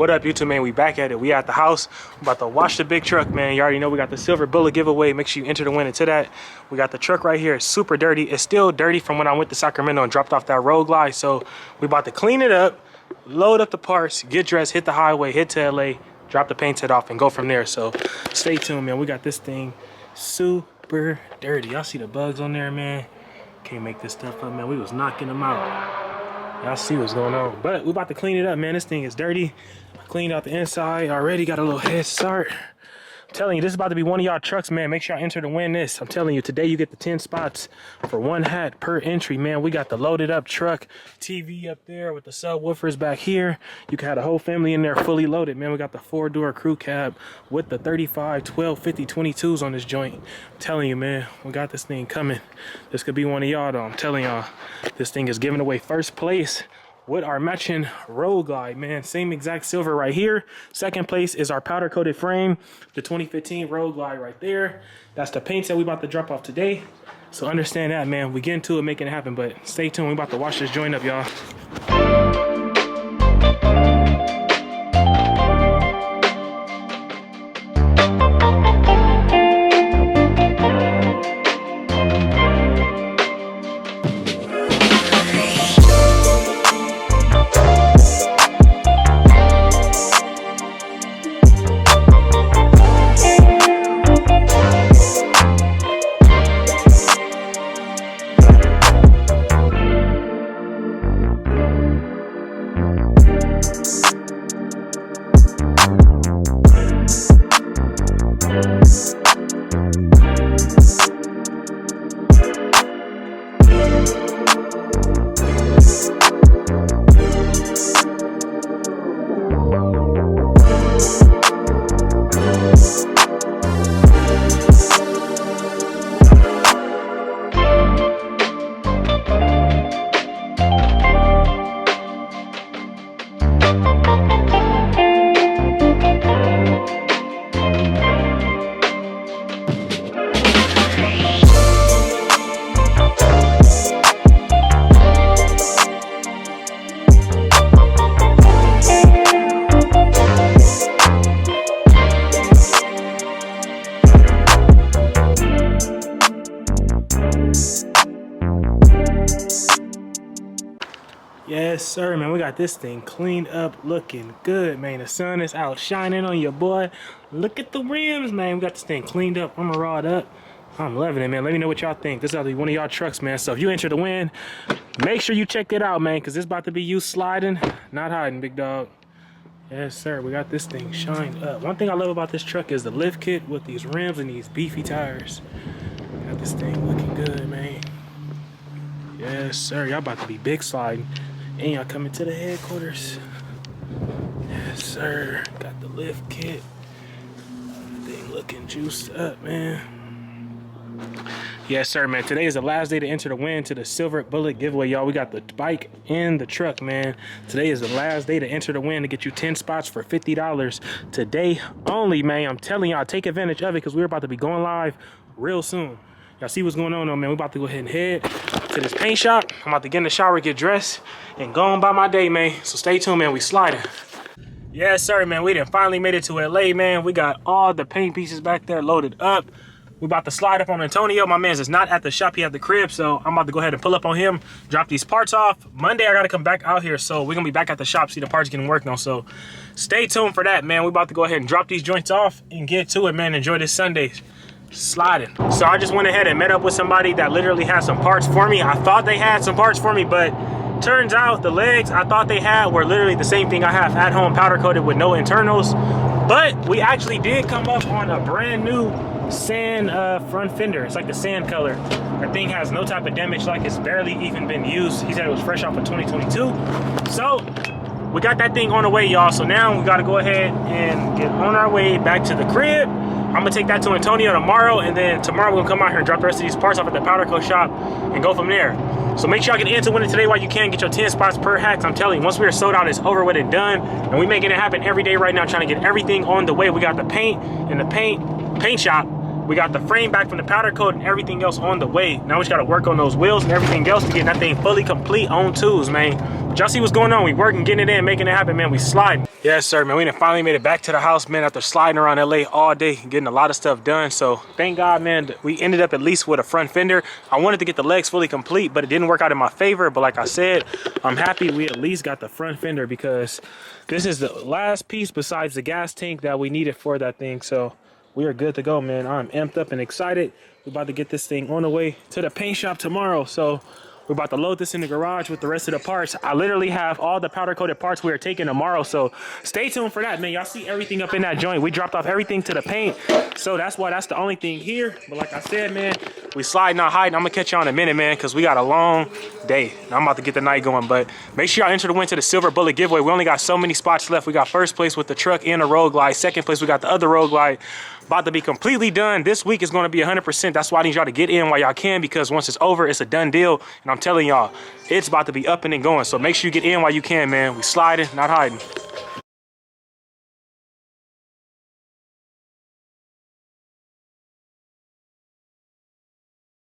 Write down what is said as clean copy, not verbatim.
What up, YouTube, man? We back at it. We at the house. I'm about to wash the big truck, man. You already know we got the silver bullet giveaway. Make sure you enter to win into that. We got the truck right here. It's super dirty. It's still dirty from when I went to Sacramento and dropped off that road glide. So we about to clean it up, load up the parts, get dressed, hit the highway, hit to LA, drop the paint set off, and go from there. So stay tuned, man. We got this thing super dirty. Y'all see the bugs on there, man? Can't make this stuff up, man. We was knocking them out. Y'all see what's going on. But we about to clean it up, man. This thing is dirty. I cleaned out the inside. Already got a little head start. I'm telling you, this is about to be one of y'all trucks, man. Make sure I enter to win this. I'm telling you, today you get the 10 spots for one hat per entry, man. We got the loaded up truck, TV up there with the subwoofers back here. You can have the whole family in there fully loaded, man. We got the 4-door crew cab with the 35, 12, 50, 22s on this joint. I'm telling you, man, we got this thing coming. This could be one of y'all, though. I'm telling y'all, this thing is giving away first place with our matching road glide, man. Same exact silver right here. Second place is our powder coated frame, the 2015 road glide right there. That's the paint that we about to drop off today. So understand that, man. We get into it, making it happen, but stay tuned. We about to wash this joint up, y'all. Yes, sir, man. We got this thing cleaned up, looking good, man. The sun is out shining on your boy. Look at the rims, man. We got this thing cleaned up, armorrod up. I'm loving it, man. Let me know what y'all think. This is about to be one of y'all trucks, man. So if you enter to win, make sure you check it out, man, because this about to be you sliding, not hiding, big dog. Yes, sir. We got this thing shined up. One thing I love about this truck is the lift kit with these rims and these beefy tires. Got this thing looking good, man. Yes, sir. Y'all about to be big sliding. And y'all coming to the headquarters. Yes, sir. Got the lift kit. Thing looking juiced up, man. Yes, sir, man. Today is the last day to enter the win to the silver bullet giveaway, y'all. We got the bike and the truck, man. Today is the last day to enter the win to get you 10 spots for $50 today only, man. I'm telling y'all, take advantage of it because we're about to be going live real soon. Y'all see what's going on, though, man. We're about to go ahead and head to this paint shop. I'm about to get in the shower, get dressed, and go on by my day, man. So stay tuned, man. We sliding. Yes, sir, man. We done finally made it to LA, man. We got all the paint pieces back there loaded up. We about to slide up on Antonio. My man's is not at the shop. He at the crib, so I'm about to go ahead and pull up on him, drop these parts off. Monday, I got to come back out here, so we're going to be back at the shop, see the parts getting worked on. So stay tuned for that, man. We about to go ahead and drop these joints off and get to it, man. Enjoy this Sunday. Sliding. So I just went ahead and met up with somebody that literally had some parts for me. I thought they had some parts for me, but turns out the legs I thought they had were literally the same thing I have at home, powder coated with no internals. But we actually did come up on a brand new sand front fender. It's like the sand color. That thing has no type of damage, like it's barely even been used. He said it was fresh off of 2022. So we got that thing on the way, y'all. So now we got to go ahead and get on our way back to the crib. I'm gonna take that to Antonio tomorrow, and then tomorrow we're gonna come out here and drop the rest of these parts off at the powder coat shop and go from there. So make sure y'all get into winning today while you can. Get your 10 spots per hat. I'm telling you, once we are sold out, it's over with and done. And we making it happen every day right now, trying to get everything on the way. We got the paint in the paint shop. We got the frame back from the powder coat and everything else on the way. Now we just gotta work on those wheels and everything else to get that thing fully complete on tools, man. But y'all see what's going on. We working, getting it in, making it happen, man. We sliding. Yes, sir, man. We done finally made it back to the house, man, after sliding around LA all day, getting a lot of stuff done. So thank God, man, we ended up at least with a front fender. I wanted to get the legs fully complete, but it didn't work out in my favor. But like I said, I'm happy we at least got the front fender, because this is the last piece besides the gas tank that we needed for that thing. So we are good to go, man. I'm amped up and excited. We're about to get this thing on the way to the paint shop tomorrow. So we're about to load this in the garage with the rest of the parts. I literally have all the powder coated parts we are taking tomorrow. So stay tuned for that, man. Y'all see everything up in that joint. We dropped off everything to the paint. So that's why that's the only thing here. But like I said, man, we slide, not hiding. I'm gonna catch y'all in a minute, man, because we got a long day. I'm about to get the night going. But make sure y'all enter to win to the Silver Bullet giveaway. We only got so many spots left. We got first place with the truck and the Road Glide. Second place, we got the other Road Glide. About to be completely done. This week is going to be 100%. That's why I need y'all to get in while y'all can, because once it's over, it's a done deal. And I'm telling y'all, it's about to be up and going. So make sure you get in while you can, man. We sliding, not hiding.